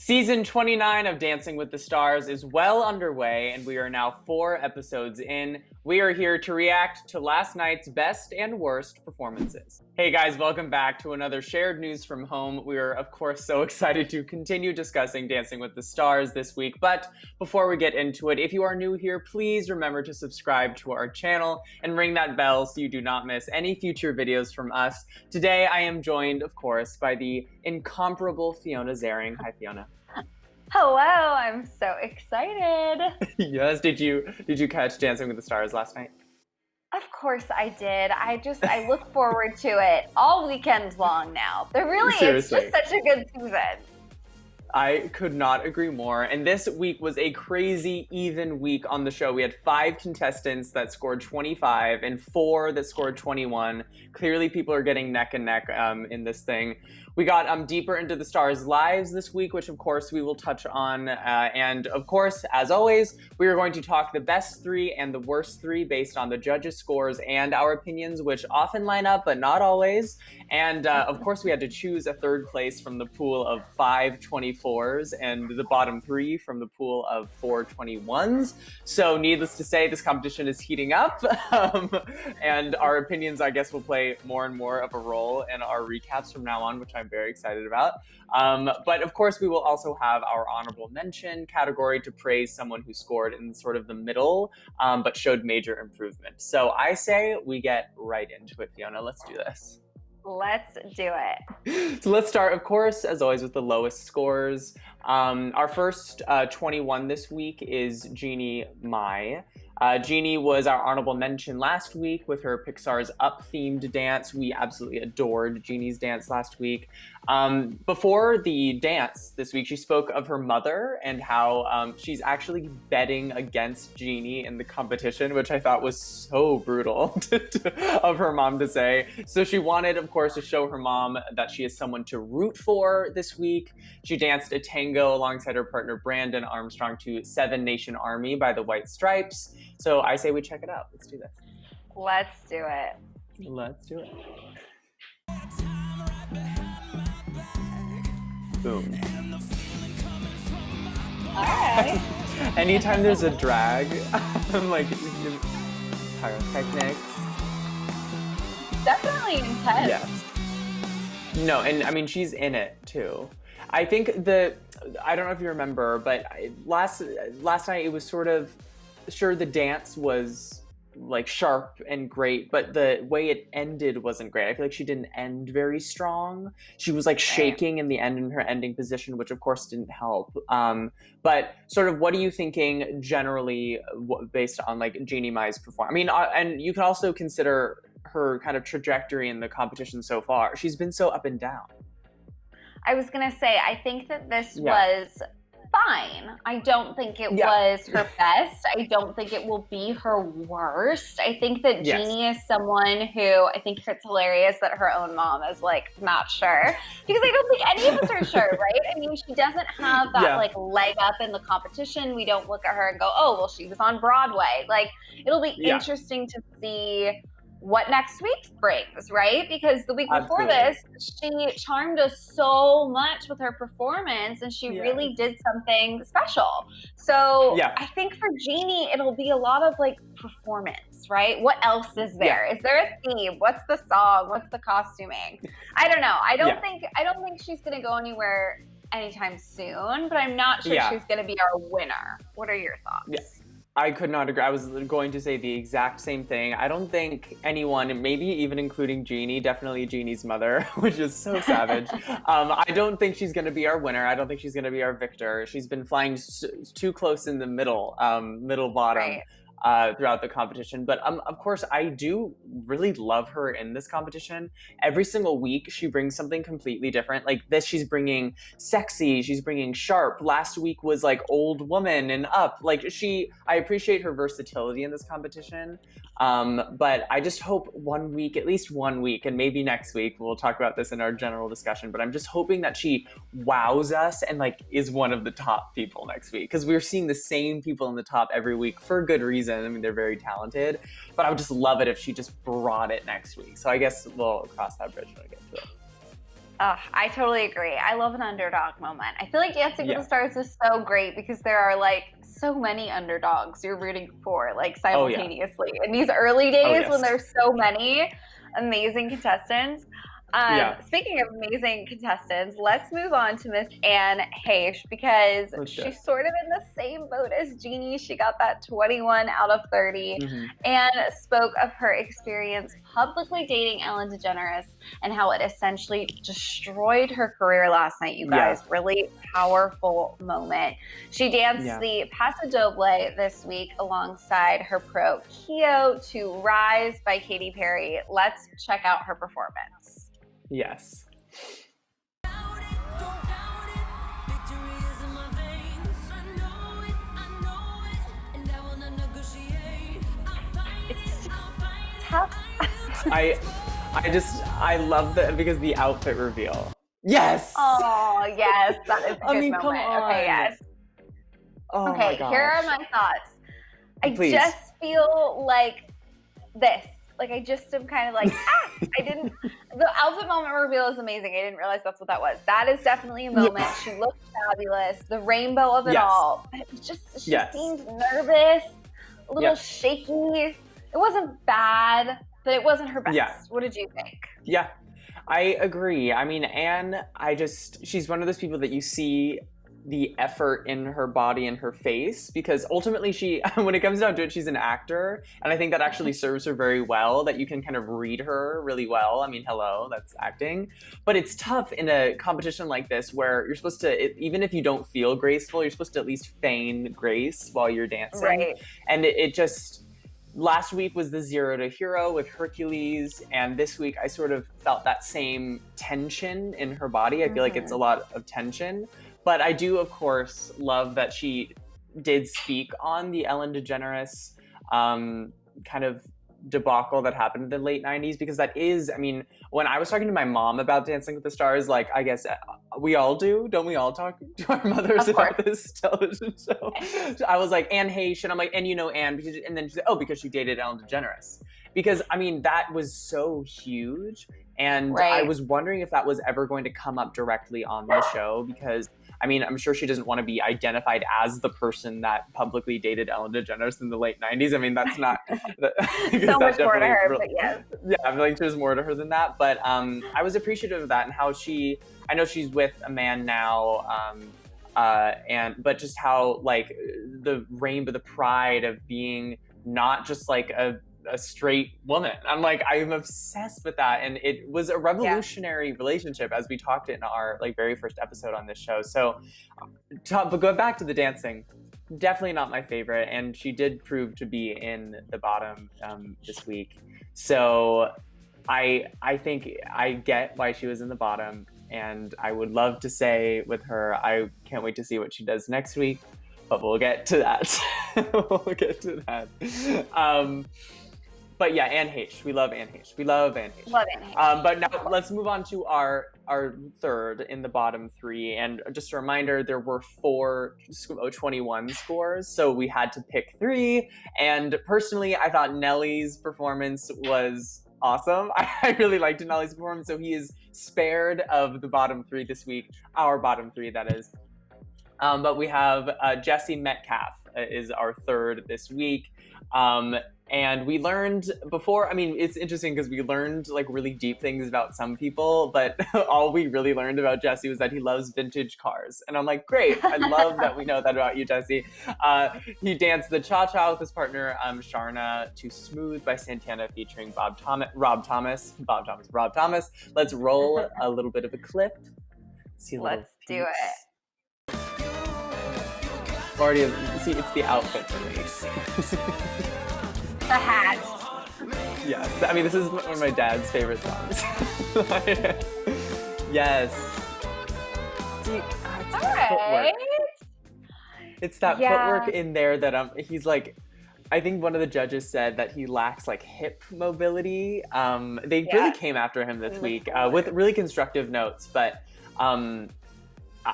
Season 29 of Dancing with the Stars is well underway, and we are now 4 episodes in. We are here to react to last night's best and worst performances. Hey guys, welcome back to another shared news from home. We are, of course, so excited to continue discussing Dancing with the Stars this week. But before we get into it, if you are new here, please remember to subscribe to our channel and ring that bell so you do not miss any future videos from us. Today, I am joined, of course, by the incomparable Fiona Zering. Hi, Fiona. Hello, I'm so excited. Yes, did you catch Dancing with the Stars last night? Of course I did. I look forward to it all weekend long now. There really is just such a good season. I could not agree more. And this week was a crazy even week on the show. We had 5 contestants that scored 25 and 4 that scored 21. Clearly people are getting neck and neck in this thing. We got deeper into the stars' lives this week, which of course we will touch on. And of course, as always, we are going to talk the best 3 and the worst 3 based on the judges' scores and our opinions, which often line up, but not always. And of course, we had to choose a 3rd place from the pool of 5 24s and the bottom 3 from the pool of 4 21s. So needless to say, this competition is heating up. And our opinions, I guess, will play more and more of a role in our recaps from now on, which I'm very excited about. But of course, we will also have our honorable mention category to praise someone who scored in sort of the middle, but showed major improvement. So I say we get right into it, Fiona. Let's do this. Let's do it. So let's start, of course, as always, with the lowest scores. Our first 21 this week is Jeannie Mai. Jeannie was our honorable mention last week with her Pixar's Up-themed dance. We absolutely adored Jeannie's dance last week. Before the dance this week, she spoke of her mother and how she's actually betting against Jeannie in the competition, which I thought was so brutal of her mom to say. So she wanted, of course, to show her mom that she is someone to root for this week. She danced a tango alongside her partner Brandon Armstrong to 7 Nation Army by the White Stripes. So I say we check it out. Let's do this. Let's do it. Let's do it. Boom. All right. Anytime there's a drag, I'm like, pyrotechnics. Definitely intense. Yes. No, and I mean, she's in it too. I think I don't know if you remember, but last night it was sort of, sure, the dance was like sharp and great, but the way it ended wasn't great. I feel like she didn't end very strong. She was like shaking in the end in her ending position, which of course didn't help. But sort of, what are you thinking generally based on like Jeannie Mai's performance? I mean, and you can also consider her kind of trajectory in the competition so far. She's been so up and down. I was gonna say, I think that this was fine. I don't think it was her best. I don't think it will be her worst. I think that Jeannie is someone who, I think it's hilarious that her own mom is like not sure, because I don't think any of us are sure, right? I mean, she doesn't have that like leg up in the competition. We don't look at her and go, oh, well, she was on Broadway. Like, it'll be interesting to see what next week brings, right? Because the week before this, she charmed us so much with her performance, and she really did something special. So I think for Jeannie, it'll be a lot of like performance, right? What else is there? Is there a theme? What's the song? What's the costuming? I don't know. I don't think she's gonna go anywhere anytime soon, but I'm not sure she's gonna be our winner. What are your thoughts? I could not agree. I was going to say the exact same thing. I don't think anyone, maybe even including Jeannie, definitely Jeannie's mother, which is so savage. I don't think she's going to be our winner. I don't think she's going to be our victor. She's been flying too close in the middle bottom. Throughout the competition. But of course, I do really love her in this competition. Every single week, she brings something completely different. Like this, she's bringing sexy, she's bringing sharp. Last week was like old woman and up. Like I appreciate her versatility in this competition. But I just hope one week, at least 1 week, and maybe next week, we'll talk about this in our general discussion, but I'm just hoping that she wows us and like is one of the top people next week. Because we're seeing the same people in the top every week for good reason. I mean, they're very talented, but I would just love it if she just brought it next week. So I guess we'll cross that bridge when we get to it. I totally agree. I love an underdog moment. I feel like Dancing with the Stars is so great because there are like so many underdogs you're rooting for like simultaneously. In these early days when there's so many amazing contestants. Speaking of amazing contestants, let's move on to Miss Anne Heche because she's sort of in the same boat as Jeannie. She got that 21 out of 30 and spoke of her experience publicly dating Ellen DeGeneres and how it essentially destroyed her career last night, you guys. Really powerful moment. She danced the Paso Doble this week alongside her pro Keo to Rise by Katy Perry. Let's check out her performance. Yes. It's tough. I love that because the outfit reveal. Yes. Oh yes, that is a good moment. Come on. Okay, yes. Oh okay, my gosh. Here are my thoughts. Please. I just feel like this. Like, I just am kind of like, the outfit moment reveal is amazing. I didn't realize that's what that was. That is definitely a moment. She looked fabulous. The rainbow of it all. It was just, she seemed nervous, a little shaky. It wasn't bad, but it wasn't her best. Yeah. What did you think? Yeah, I agree. I mean, Anne, she's one of those people that you see the effort in her body and her face, because ultimately when it comes down to it, she's an actor, and I think that actually serves her very well, that you can kind of read her really well. I mean, hello, that's acting. But it's tough in a competition like this where you're supposed to, even if you don't feel graceful, you're supposed to at least feign grace while you're dancing. Right. And it just, last week was the Zero to Hero with Hercules, and this week I sort of felt that same tension in her body. I feel like it's a lot of tension. But I do, of course, love that she did speak on the Ellen DeGeneres kind of debacle that happened in the late 90s, because that is, I mean, when I was talking to my mom about Dancing with the Stars, like, I guess we all do, don't we all talk to our mothers about this television show? I was like, Anne Heche, and I'm like, and you know Anne, and then she said, because she dated Ellen DeGeneres. Because, I mean, that was so huge, and I was wondering if that was ever going to come up directly on the show, because I mean, I'm sure she doesn't want to be identified as the person that publicly dated Ellen DeGeneres in the late 90s. I mean, that's not... so much more to her, but yes. Yeah, I feel like there's more to her than that. But I was appreciative of that, and how I know she's with a man now, but just how, like, the rainbow, the pride of being not just like a straight woman. I'm obsessed with that, and it was a revolutionary relationship, as we talked in our very first episode on this show. So, but go back to the dancing. Definitely not my favorite, and she did prove to be in the bottom this week. So, I think I get why she was in the bottom, and I would love to say with her, I can't wait to see what she does next week. But we'll get to that. But yeah, Anne Heche. We love Anne Heche. Love Anne Heche. But now let's move on to our third in the bottom three. And just a reminder, there were 4 21 scores, so we had to pick 3. And personally, I thought Nelly's performance was awesome. I really liked Nelly's performance, so he is spared of the bottom 3 this week. Our bottom 3, that is. But we have Jesse Metcalfe is our third this week. And we learned before, I mean, it's interesting because we learned really deep things about some people, but all we really learned about Jesse was that he loves vintage cars. And I'm like, great, I love that we know that about you, Jesse. He danced the cha-cha with his partner, Sharna, to Smooth by Santana featuring Rob Thomas. Let's roll a little bit of a clip. Let's do it. Already, see, it's the outfit for me. The hat. Yes, I mean, this is one of my dad's favorite songs. Yes. See, it's that footwork in there that he's like, I think one of the judges said that he lacks hip mobility. They really came after him this week with really constructive notes, but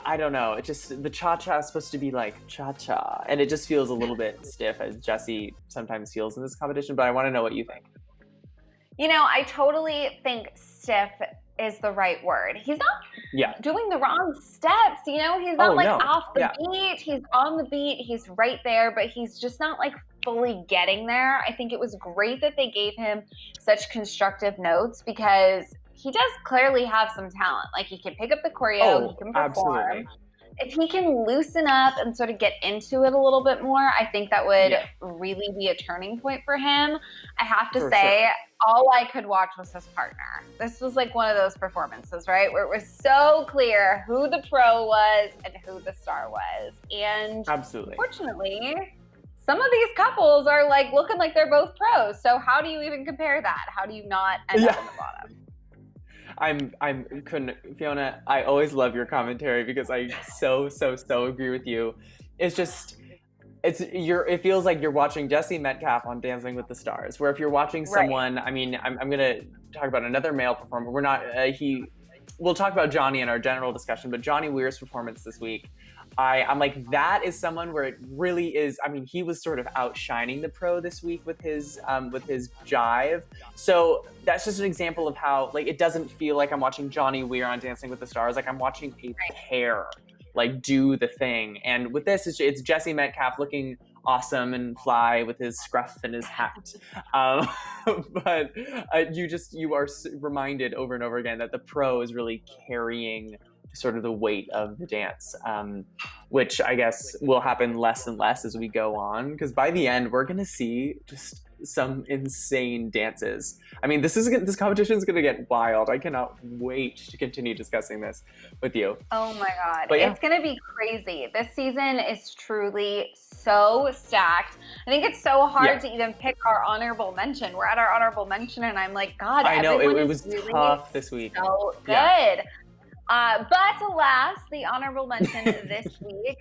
I don't know. It just, the cha-cha is supposed to be like cha-cha, and it just feels a little bit stiff, as Jesse sometimes feels in this competition, but I want to know what you think. You know, I totally think stiff is the right word. He's not doing the wrong steps, you know? He's not off the beat. He's on the beat. He's right there, but he's just not like fully getting there. I think it was great that they gave him such constructive notes because he does clearly have some talent. Like he can pick up the choreo, he can perform. Absolutely. If he can loosen up and sort of get into it a little bit more, I think that would really be a turning point for him. I have to say, all I could watch was his partner. This was like one of those performances, right? Where it was so clear who the pro was and who the star was. And unfortunately, some of these couples are like looking like they're both pros. So how do you even compare that? How do you not end up in the bottom? Fiona, I always love your commentary because I so agree with you. It's just, it feels like you're watching Jesse Metcalfe on Dancing with the Stars, where if you're watching someone, I mean, I'm going to talk about another male performer. We're not, we'll talk about Johnny in our general discussion, but Johnny Weir's performance this week, I'm like, that is someone where it really is. I mean, he was sort of outshining the pro this week with his jive. So that's just an example of how, like, it doesn't feel like I'm watching Johnny Weir on Dancing with the Stars. Like I'm watching a pair, like, do the thing. And with this, it's Jesse Metcalfe looking awesome and fly with his scruff and his hat. But you are reminded over and over again that the pro is really carrying sort of the weight of the dance, which I guess will happen less and less as we go on, because by the end we're gonna see just some insane dances. I mean, this competition is gonna get wild. I cannot wait to continue discussing this with you. Oh my god, it's gonna be crazy. This season is truly so stacked. I think it's so hard to even pick our honorable mention. We're at our honorable mention and I'm like, God, I know it was really tough this week. So good. But alas, the honorable mention this week.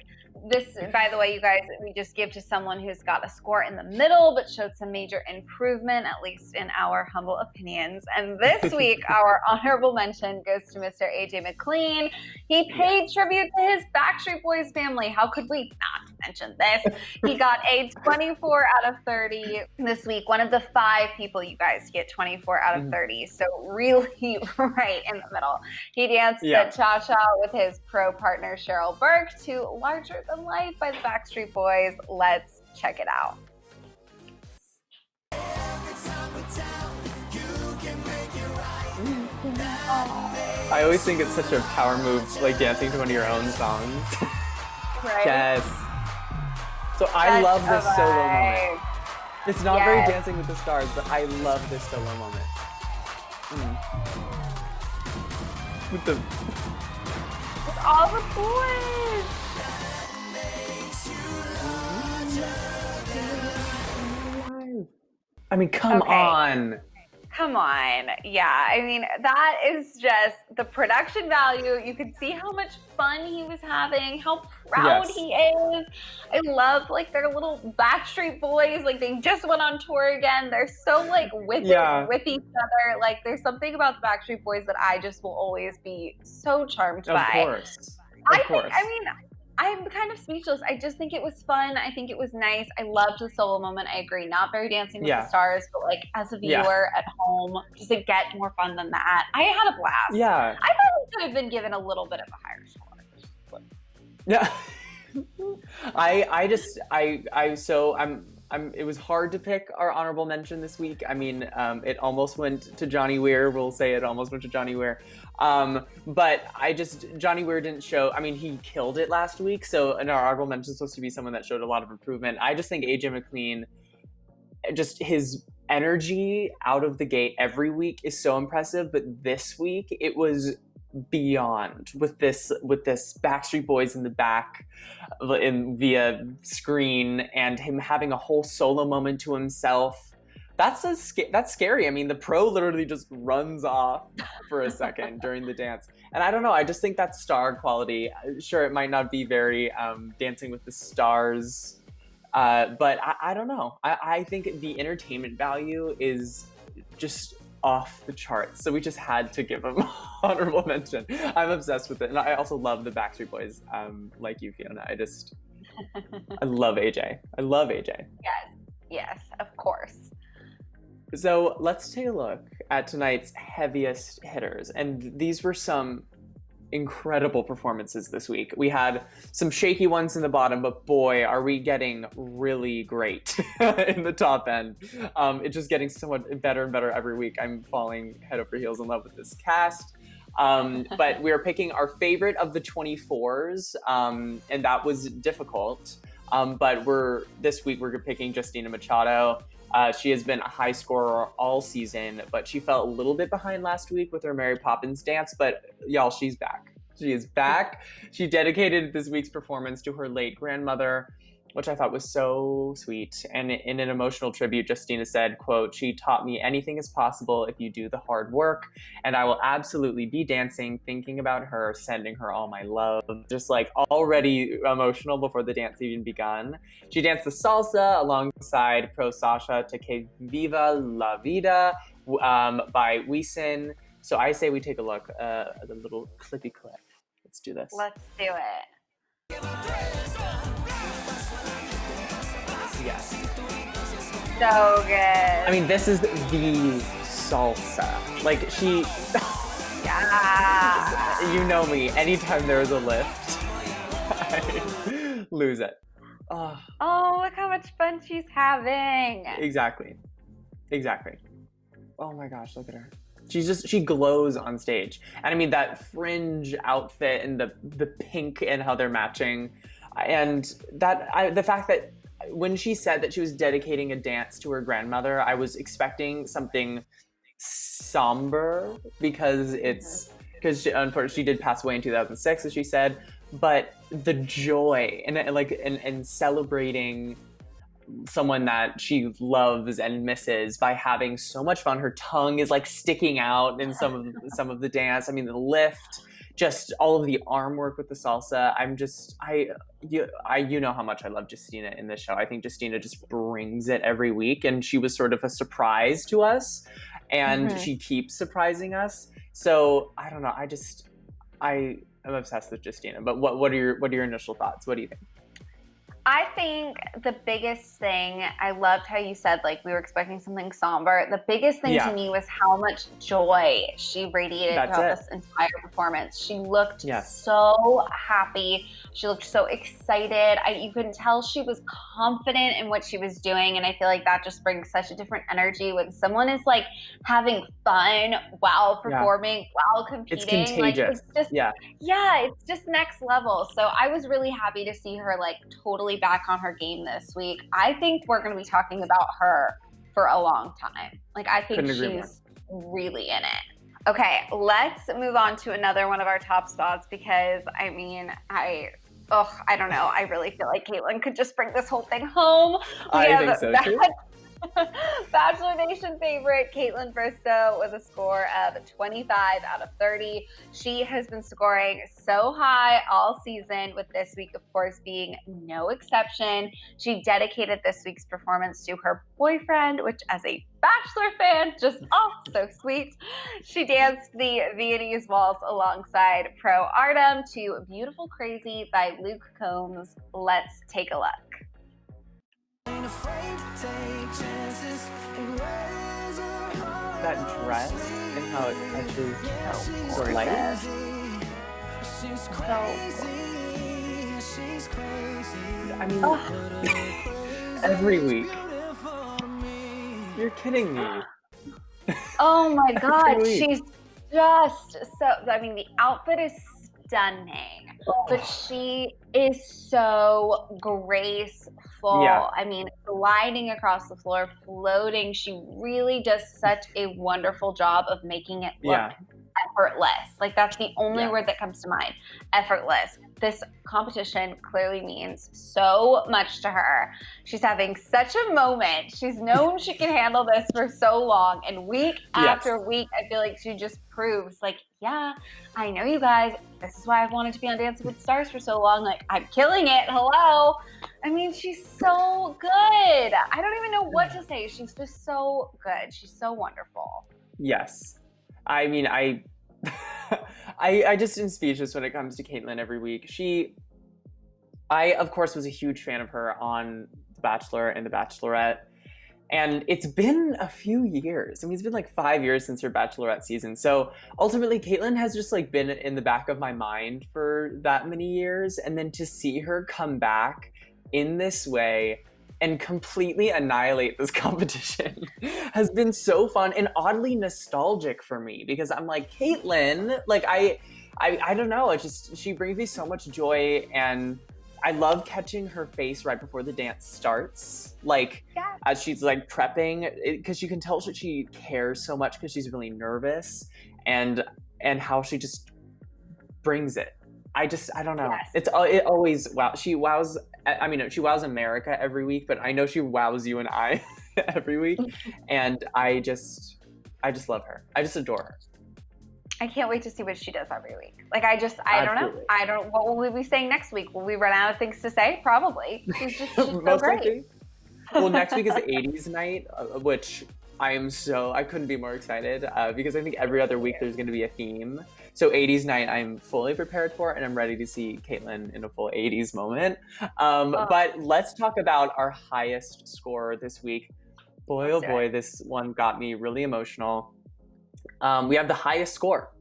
This, by the way, you guys, we just give to someone who's got a score in the middle, but showed some major improvement, at least in our humble opinions. And this week, our honorable mention goes to Mr. AJ McClean. He paid tribute to his Backstreet Boys family. How could we not mention this? He got a 24 out of 30 this week. One of the 5 people, you guys, get 24 out of 30. So really right in the middle. He danced the cha-cha with his pro partner, Cheryl Burke, to Larger Than Life by the Backstreet Boys. Let's check it out. I always think it's such a power move, like dancing to one of your own songs. Right? Yes. So I love this solo moment. It's not very Dancing with the Stars, but I love this solo moment. With all the boys. I mean, come on. Come on. Yeah, I mean, that is just the production value. You could see how much fun he was having, how proud he is. I love, like, their little Backstreet Boys. Like, they just went on tour again. They're so, like, with each other. Like, there's something about the Backstreet Boys that I just will always be so charmed by. Of course. I'm kind of speechless. I just think it was fun. I think it was nice. I loved the solo moment. I agree. Not very Dancing with the Stars, but like as a viewer at home, does it get more fun than that? I had a blast. Yeah. I thought we could have been given a little bit of a higher score. Yeah. It was hard to pick our honorable mention this week. I mean, it almost went to Johnny Weir. We'll say it almost went to Johnny Weir. But Johnny Weir didn't show, I mean, he killed it last week. So, and our honorable mention is supposed to be someone that showed a lot of improvement. I just think AJ McClean, just his energy out of the gate every week is so impressive. But this week, it was beyond with this Backstreet Boys in the back via screen and him having a whole solo moment to himself. That's scary. I mean, the pro literally just runs off for a second during the dance. And I don't know, I just think that's star quality. Sure, it might not be very Dancing with the Stars, but I don't know. I think the entertainment value is just off the charts. So we just had to give him honorable mention. I'm obsessed with it. And I also love the Backstreet Boys, like you, Fiona. I love AJ. I love AJ. Yes, of course. So let's take a look at tonight's heaviest hitters. And these were some incredible performances this week. We had some shaky ones in the bottom, but boy, are we getting really great in the top end. It's just getting somewhat better and better every week. I'm falling head over heels in love with this cast. But we are picking our favorite of the 24s, and that was difficult. But this week we're picking Justina Machado. She has been a high scorer all season, but she fell a little bit behind last week with her Mary Poppins dance. But y'all, she's back. She is back. She dedicated this week's performance to her late grandmother, which I thought was so sweet. And in an emotional tribute, Justina said, quote, "She taught me anything is possible if you do the hard work, and I will absolutely be dancing, thinking about her, sending her all my love." Just like already emotional before the dance even begun. She danced the salsa alongside Pro Sasha to Que Viva La Vida by Wisin. So I say we take a look at the little clippy clip. Let's do this. Let's do it. Yes. So good. I mean, this is the salsa. Like, she... Yeah. You know me. Anytime there's a lift, I lose it. Oh, look how much fun she's having. Exactly. Oh my gosh, look at her. She glows on stage. And I mean, that fringe outfit and the pink and how they're matching. And the fact that when she said that she was dedicating a dance to her grandmother, I was expecting something somber because unfortunately she did pass away in 2006, as she said. But the joy and celebrating someone that she loves and misses by having so much fun. Her tongue is like sticking out in some of the dance. I mean, the lift, just all of the arm work with the salsa. You know how much I love Justina in this show. I think Justina just brings it every week, and she was sort of a surprise to us, and she keeps surprising us. So I don't know. I am obsessed with Justina. But what are your initial thoughts? What do you think? I think the biggest thing, I loved how you said, like, we were expecting something somber. The biggest thing to me was how much joy she radiated throughout this entire performance. She looked so happy. She looked so excited. You couldn't tell she was confident in what she was doing. And I feel like that just brings such a different energy when someone is like having fun while performing, while competing. It's contagious. Like, it's just next level. So I was really happy to see her like totally back on her game this week. I think we're going to be talking about her for a long time. Like, I think she's really in it. Okay, let's move on to another one of our top spots because, I mean, I don't know. I really feel like Kaitlyn could just bring this whole thing home. I think so too. Bachelor Nation favorite Kaitlyn Bristowe with a score of 25 out of 30. She has been scoring so high all season, with this week, of course, being no exception. She dedicated this week's performance to her boyfriend, which, as a Bachelor fan, just so sweet. She danced the Viennese waltz alongside Pro Artem to Beautiful Crazy by Luke Combs. Let's take a look. That dress and how it touches her legs. I mean, every week. You're kidding me. Oh my God, she's just so, I mean, the outfit is stunning, but she is so graceful. Yeah. I mean, gliding across the floor, floating. She really does such a wonderful job of making it look effortless. Like, that's the only word that comes to mind. Effortless. This competition clearly means so much to her. She's having such a moment. She's known she can handle this for so long. And week after week, I feel like she just proves, like, yeah, I know you guys. This is why I've wanted to be on Dancing with the Stars for so long. Like, I'm killing it. Hello. I mean, she's so good. I don't even know what to say. She's just so good. She's so wonderful. Yes. I mean, I just am speechless when it comes to Kaitlyn every week. I, of course, was a huge fan of her on The Bachelor and The Bachelorette. And it's been a few years. I mean, it's been like 5 years since her Bachelorette season. So ultimately, Kaitlyn has just like been in the back of my mind for that many years. And then to see her come back in this way and completely annihilate this competition has been so fun and oddly nostalgic for me, because I'm like, Kaitlyn, like I don't know. It's just, she brings me so much joy, and I love catching her face right before the dance starts, like as she's like prepping, because you can tell that she cares so much because she's really nervous, and how she just brings it. I don't know. Yes. It always she wows. I mean, she wows America every week, but I know she wows you and I every week, and I just love her. I just adore her. I can't wait to see what she does every week. Like, I don't know. What will we be saying next week? Will we run out of things to say? Probably. She's so great. Likely. Well, next week is 80s night, which I couldn't be more excited, because I think every other week there's going to be a theme. So 80s night, I'm fully prepared for, and I'm ready to see Kaitlyn in a full 80s moment. But let's talk about our highest score this week. Boy, oh boy, this one got me really emotional. We have the highest score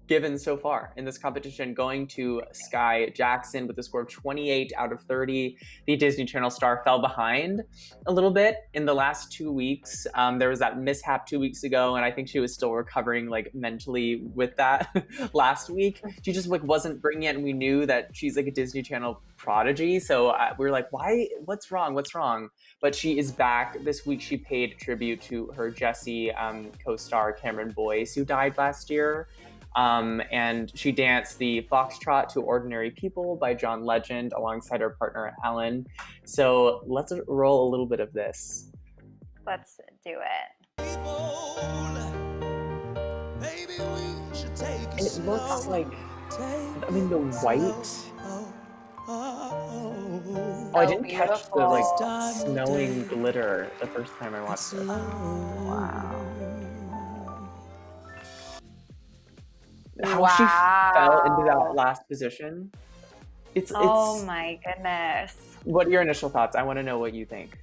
given so far in this competition, going to Skai Jackson with a score of 28 out of 30. The Disney Channel star fell behind a little bit in the last 2 weeks. There was that mishap 2 weeks ago, and I think she was still recovering like mentally with that last week. She just like wasn't bringing it, and we knew that she's like a Disney Channel prodigy. So we were like, why? What's wrong? But she is back. This week she paid tribute to her Jessie co-star Cameron Boyce, who died last year. And she danced the Foxtrot to Ordinary People by John Legend alongside her partner Ellen. So let's roll a little bit of this. Let's do it. And it looks like, I mean, the white. Oh, I didn't catch the like snowing glitter the first time I watched it. Wow. How she fell into that last position. It's oh my goodness. What are your initial thoughts? I want to know what you think.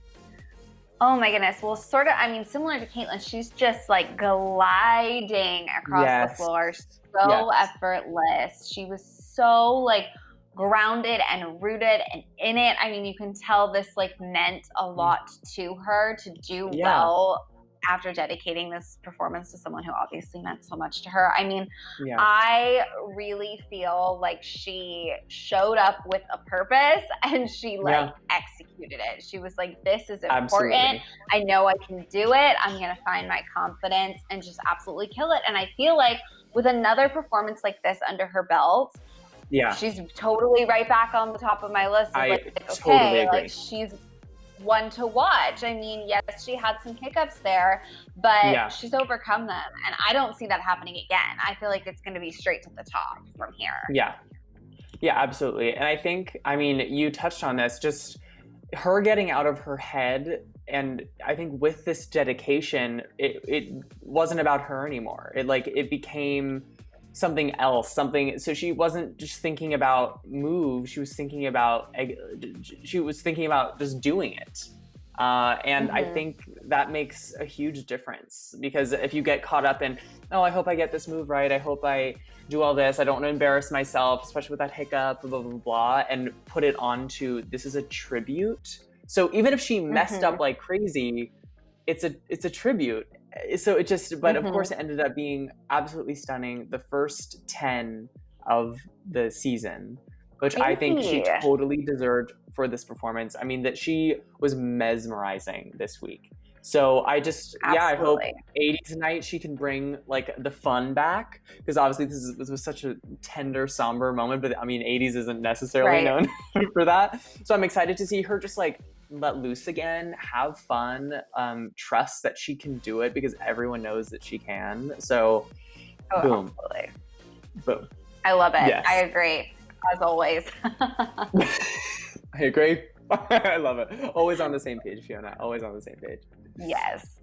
Oh my goodness. Well, sort of, I mean, similar to Kaitlyn, she's just like gliding across the floor. So effortless. She was so like grounded and rooted and in it. I mean, you can tell this like meant a lot to her to do well after dedicating this performance to someone who obviously meant so much to her. I mean, I really feel like she showed up with a purpose, and she like executed it. She was like, this is important. Absolutely. I know I can do it. I'm going to find my confidence and just absolutely kill it. And I feel like with another performance like this under her belt, she's totally right back on the top of my list. Totally agree. Like she's one to watch. I mean, yes, she had some hiccups there, but she's overcome them, and I don't see that happening again. I feel like it's going to be straight to the top from here. Yeah, absolutely. And I think, I mean, you touched on this, just her getting out of her head, and I think with this dedication, it wasn't about her anymore. It became something else, so she wasn't just thinking about moves, she was thinking about just doing it, and I think that makes a huge difference, because if you get caught up in, oh, I hope I get this move right, I hope I do all this, I don't want to embarrass myself, especially with that hiccup, blah blah blah, and put it onto, this is a tribute. So even if she messed up like crazy, it's a tribute. So it just, but of course it ended up being absolutely stunning. The first 10 of the season, which I think she totally deserved for this performance. I mean, that she was mesmerizing this week. So I just, I hope 80s night she can bring like the fun back, because obviously this was such a tender, somber moment, but I mean, 80s isn't necessarily known for that. So I'm excited to see her just like let loose again, have fun, trust that she can do it, because everyone knows that she can. So boom. Absolutely. Boom. I love it. Yes. I agree, as always. I agree. I love it. Always on the same page, Fiona. Always on the same page. Yes.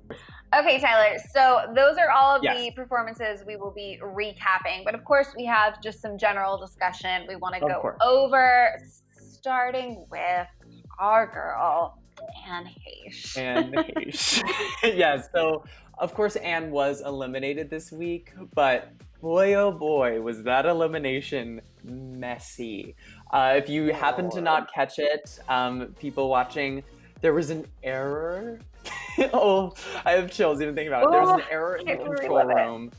Okay, Tyler. So those are all of the performances we will be recapping. But of course, we have just some general discussion we want to go over, starting with our girl, And Heche. And Heche. Yeah, so of course Anne was eliminated this week, but boy oh boy, was that elimination messy. If you happen to not catch it, people watching, there was an error. Oh, I have chills even thinking about it. There was an error in the control room.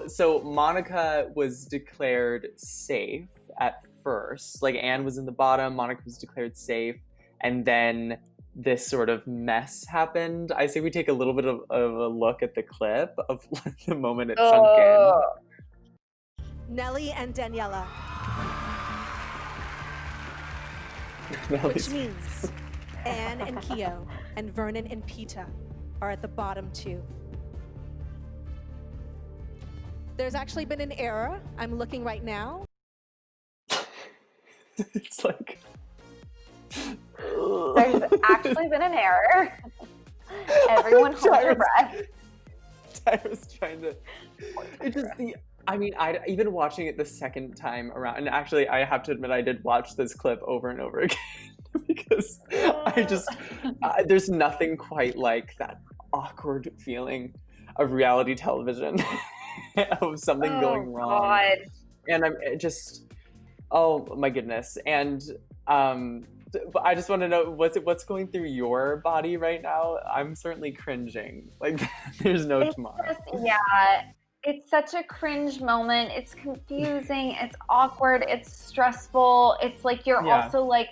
So Monica was declared safe at first. Like Anne was in the bottom, Monica was declared safe, and then this sort of mess happened. I say we take a little bit of a look at the clip of the moment it sunk in. Nelly and Daniela. Which means Anne and Keo and Vernon and Peta are at the bottom two. There's actually been an error. I'm looking right now. It's like... There's actually been an error. Everyone hold your breath. Tyra's trying to... It's just the... I mean, even watching it the second time around, and actually I have to admit I did watch this clip over and over again because there's nothing quite like that awkward feeling of reality television of something going wrong. God. And I'm just, oh my goodness. And but I just want to know what's going through your body right now. I'm certainly cringing. Like there's no tomorrow. It's such a cringe moment. It's confusing. It's awkward. It's stressful. It's like you're also like,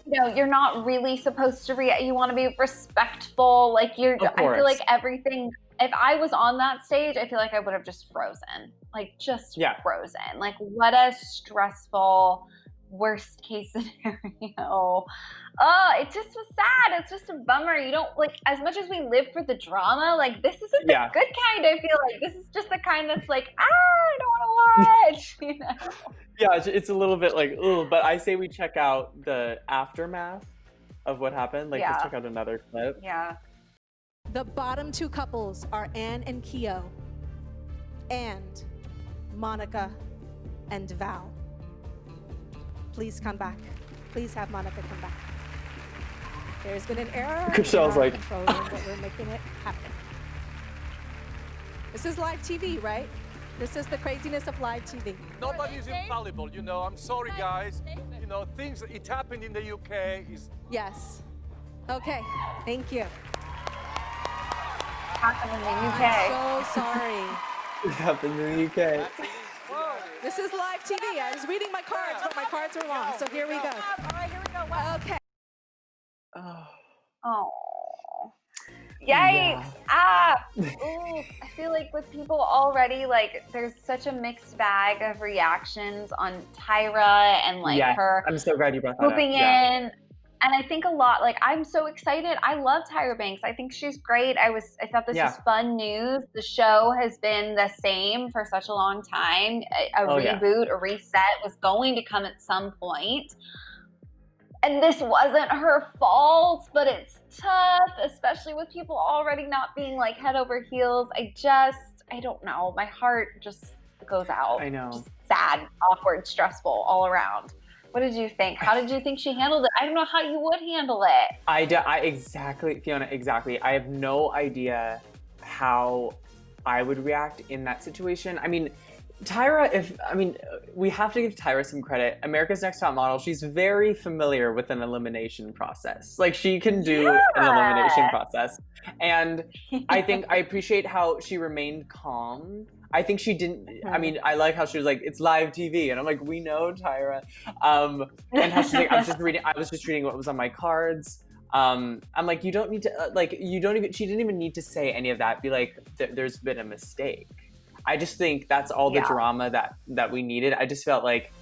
you're not really supposed to react. You want to be respectful. Like I feel like everything. If I was on that stage, I feel like I would have just frozen. Like just frozen. Like what a stressful, worst case scenario. Oh, it just was sad. It's just a bummer. You don't like, as much as we live for the drama, like this isn't the good kind. I feel like this is just the kind that's like, I don't want to watch. You know? Yeah, it's a little bit like, ooh, but I say we check out the aftermath of what happened. Like let's check out another clip. Yeah. The bottom two couples are Anne and Keo, and Monica and Val. Please come back. Please have Monica come back. There's been an error. Michelle's like, but we're making it happen. This is live TV, right? This is the craziness of live TV. Nobody is infallible, you know. I'm sorry, guys. You know, it happened in the UK. Yes. Okay. Thank you. Happened in the UK. I'm so sorry. It happened in the UK. This is live TV. I was reading my cards, but my cards were wrong. So here we go. All right, here we go. Wow. Okay. Oh. Yikes. Ooh, I feel like with people already, like, there's such a mixed bag of reactions on Tyra and, like, her I'm so glad you brought that up. Pooping in. And I think a lot, like, I'm so excited. I love Tyra Banks. I think she's great. I thought this was fun news. The show has been the same for such a long time. A reboot, a reset was going to come at some point. And this wasn't her fault, but it's tough, especially with people already not being like head over heels. I don't know. My heart just goes out. I know. Just sad, awkward, stressful all around. What did you think? How did you think she handled it? I don't know how you would handle it. Exactly, Fiona, exactly. I have no idea how I would react in that situation. I mean, we have to give Tyra some credit. America's Next Top Model, she's very familiar with an elimination process. Like, she can do an elimination process. And I think I appreciate how she remained calm. I think she didn't, I mean, I like how she was like, it's live TV. And I'm like, we know, Tyra. And how she's like, I was just reading what was on my cards. I'm like, you don't need to, she didn't even need to say any of that. Be like, there's been a mistake. I just think that's all the drama that we needed. I just felt like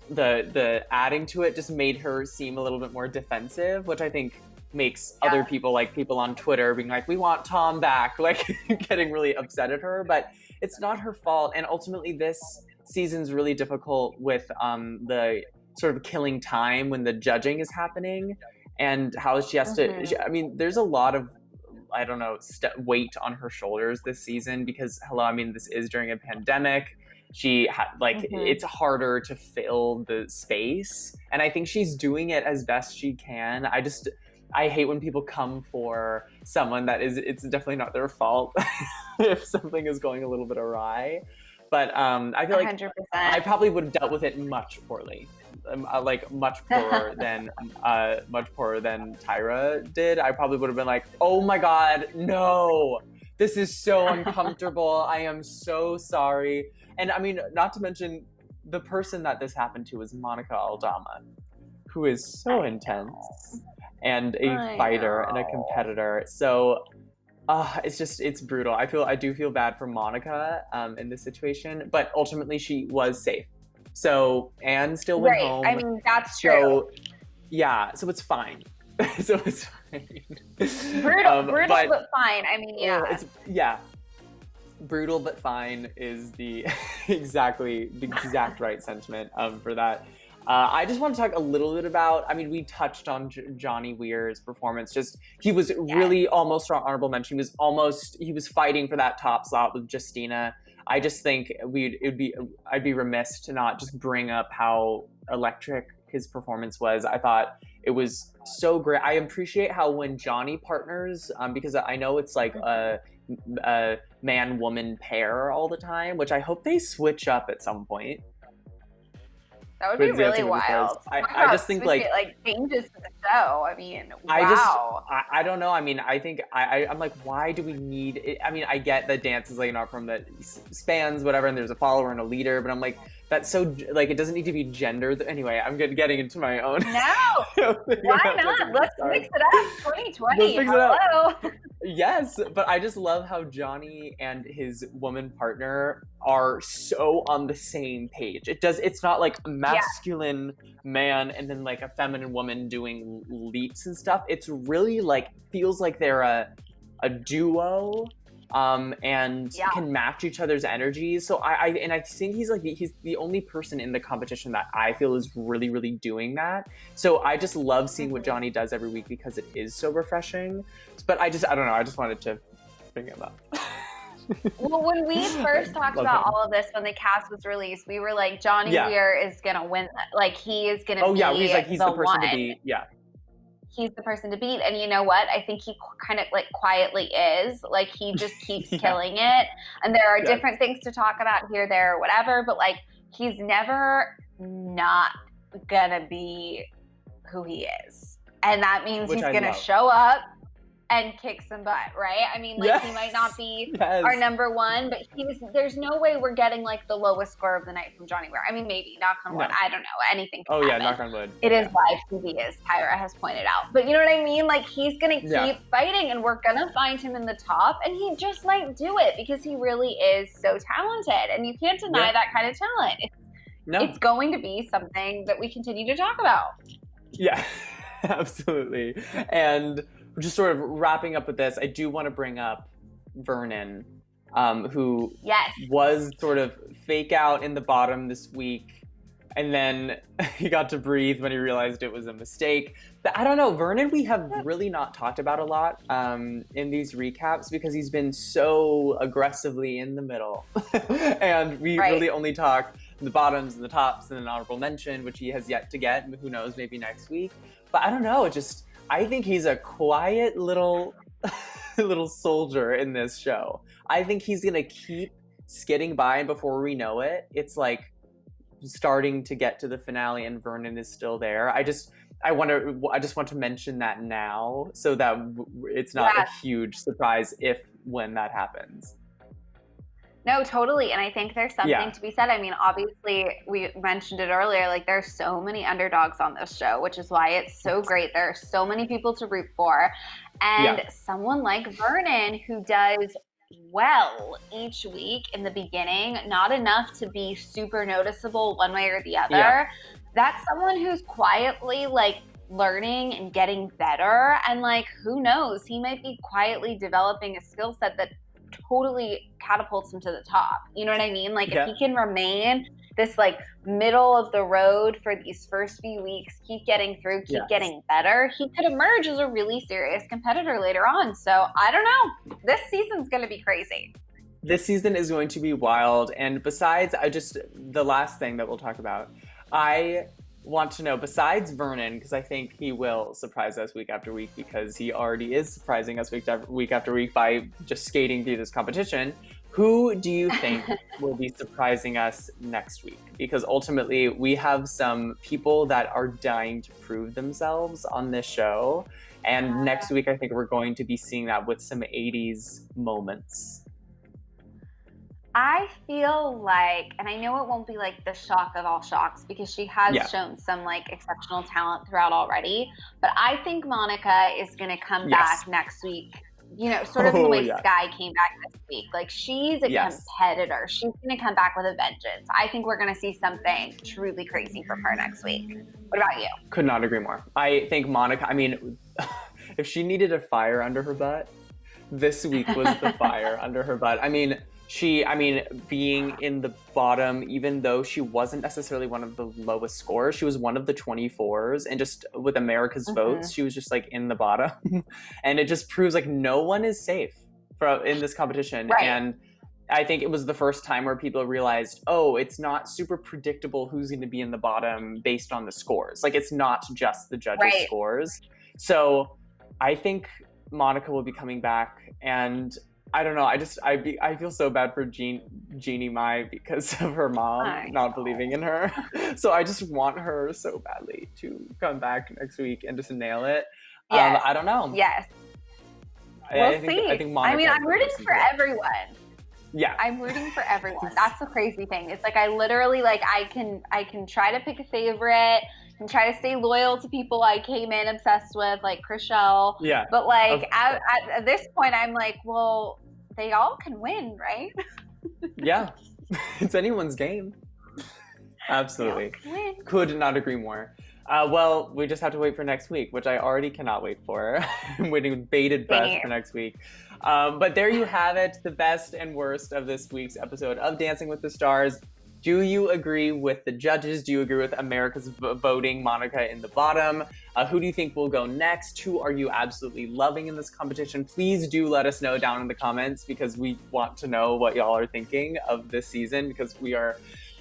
the adding to it just made her seem a little bit more defensive, which I think makes other people, like people on Twitter being like, we want Tom back, like getting really upset at her. But it's not her fault. And ultimately this season's really difficult with the sort of killing time when the judging is happening and how she has to, I mean, there's a lot of, I don't know, weight on her shoulders this season because, this is during a pandemic. She had, it's harder to fill the space. And I think she's doing it as best she can. I hate when people come for someone that it's definitely not their fault if something is going a little bit awry. But I feel like 100%. I probably would have dealt with it much poorly, like much poorer than Tyra did. I probably would have been like, "Oh my God, no! This is so uncomfortable. I am so sorry." And I mean, not to mention, the person that this happened to is Monica Aldama, who is so intense and a fighter and a competitor. So. It's brutal. I do feel bad for Monica in this situation, but ultimately she was safe. So Anne still went home. I mean, that's true. Yeah, so it's fine. So it's fine. Brutal, but fine. I mean, yeah. Brutal but fine is the exact right sentiment for that. I just want to talk a little bit about, I mean, we touched on Johnny Weir's performance. Just, he was really almost our honorable mention. He was fighting for that top slot with Justina. I just think I'd be remiss to not just bring up how electric his performance was. I thought it was so great. I appreciate how when Johnny partners, because I know it's like a man-woman pair all the time, which I hope they switch up at some point. That would be really wild. I just think like changes to the show. I mean, wow. I don't know. I mean, I think I'm like, why do we need it? I mean, I get that dance is like not from the spans, whatever, and there's a follower and a leader, but I'm like, that's so like, it doesn't need to be gendered. Anyway, I'm getting into my own. No, why not? Let's mix it up. 2020. Let's mix Hello. it up. Yes, but I just love how Johnny and his woman partner are so on the same page. It's not like a masculine man and then like a feminine woman doing leaps and stuff. It's really like, feels like they're a duo. And can match each other's energies. So I think he's the only person in the competition that I feel is really, really doing that. So I just love seeing what Johnny does every week because it is so refreshing. But I don't know. I just wanted to bring him up. Well, when we first talked about all of this, when the cast was released, we were like, Johnny Weir is gonna win. Like, he is gonna be he's the person to beat. Yeah. He's the person to beat. And you know what? I think he kind of like quietly is. Like, he just keeps killing it. And there are different things to talk about here, there, or whatever. But like, he's never not gonna be who he is. And that means he's gonna show up and kick some butt, right? I mean, like, he might not be our number one, but there's no way we're getting like the lowest score of the night from Johnny Weir. I mean, maybe, knock on wood, I don't know, anything can happen. Knock on wood. It is live TV, as Tyra has pointed out. But you know what I mean? Like, he's gonna keep fighting, and we're gonna find him in the top, and he just might do it because he really is so talented, and you can't deny that kind of talent. It's going to be something that we continue to talk about. Yeah, absolutely. And just sort of wrapping up with this, I do want to bring up Vernon, who was sort of fake out in the bottom this week, and then he got to breathe when he realized it was a mistake. But I don't know, Vernon we have really not talked about a lot in these recaps because he's been so aggressively in the middle. And we really only talk the bottoms and the tops and an honorable mention, which he has yet to get. Who knows, maybe next week. But I don't know, I think he's a quiet little soldier in this show. I think he's gonna keep skidding by, and before we know it, it's like starting to get to the finale and Vernon is still there. I just want to mention that now so that it's not a huge surprise when that happens. No, totally. And I think there's something to be said. I mean, obviously, we mentioned it earlier, like, there's so many underdogs on this show, which is why it's so great. There are so many people to root for. And someone like Vernon, who does well each week in the beginning, not enough to be super noticeable one way or the other. That's someone who's quietly, like, learning and getting better. And, like, who knows? He might be quietly developing a skill set that totally catapults him to the top. You know what I mean? Like, if he can remain this like middle of the road for these first few weeks, keep getting through, keep getting better, he could emerge as a really serious competitor later on. So I don't know. This season's going to be crazy. This season is going to be wild. And besides, the last thing that we'll talk about, I want to know, besides Vernon, because I think he will surprise us week after week, because he already is surprising us week after week by just skating through this competition, who do you think will be surprising us next week? Because ultimately, we have some people that are dying to prove themselves on this show. And next week, I think we're going to be seeing that with some 80s moments. I feel like, and I know it won't be like the shock of all shocks because she has shown some like exceptional talent throughout already, but I think Monica is going to come back next week, you know, sort of the way Skai came back this week. Like, she's a competitor. She's going to come back with a vengeance. I think we're going to see something truly crazy from her next week. What about you? Could not agree more. I think Monica, I mean, if she needed a fire under her butt, this week was the fire under her butt. I mean, being in the bottom, even though she wasn't necessarily one of the lowest scorers, she was one of the 24s, and just with America's votes, she was just like in the bottom. And it just proves like no one is safe in this competition. Right. And I think it was the first time where people realized, oh, it's not super predictable who's going to be in the bottom based on the scores. Like, it's not just the judges' scores. So I think Monica will be coming back, and I don't know. I feel so bad for Jeannie Mai because of her mom not believing in her. So I just want her so badly to come back next week and just nail it. Yes. I don't know. Yes. We'll see. I think Monica, I mean, I'm rooting for everyone. Yeah. I'm rooting for everyone. That's the crazy thing. It's like I literally I can try to pick a favorite and try to stay loyal to people I came in obsessed with, like Chrishell. Yeah. But like at this point, I'm like, well, they all can win, right? Yeah. It's anyone's game. Absolutely. Could not agree more. Well, we just have to wait for next week, which I already cannot wait for. I'm waiting with bated breath for next week. But there you have it, the best and worst of this week's episode of Dancing with the Stars. Do you agree with the judges? Do you agree with America's voting Monica in the bottom? Who do you think will go next? Who are you absolutely loving in this competition? Please do let us know down in the comments, because we want to know what y'all are thinking of this season, because we are,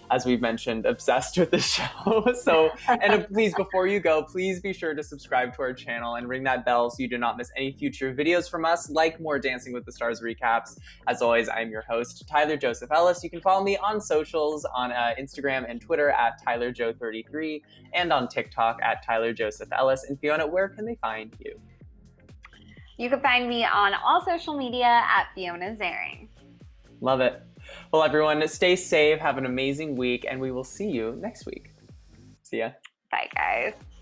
as we've mentioned, obsessed with the show. So, and please, before you go, please be sure to subscribe to our channel and ring that bell so you do not miss any future videos from us, like more Dancing with the Stars recaps. As always, I'm your host, Tyler Joseph Ellis. You can follow me on socials on Instagram and Twitter at TylerJo33 and on TikTok at Tyler Joseph Ellis. And Fiona, where can they find you? You can find me on all social media at Fiona Zaring. Love it. Well, everyone, stay safe, have an amazing week, and we will see you next week. See ya. Bye, guys.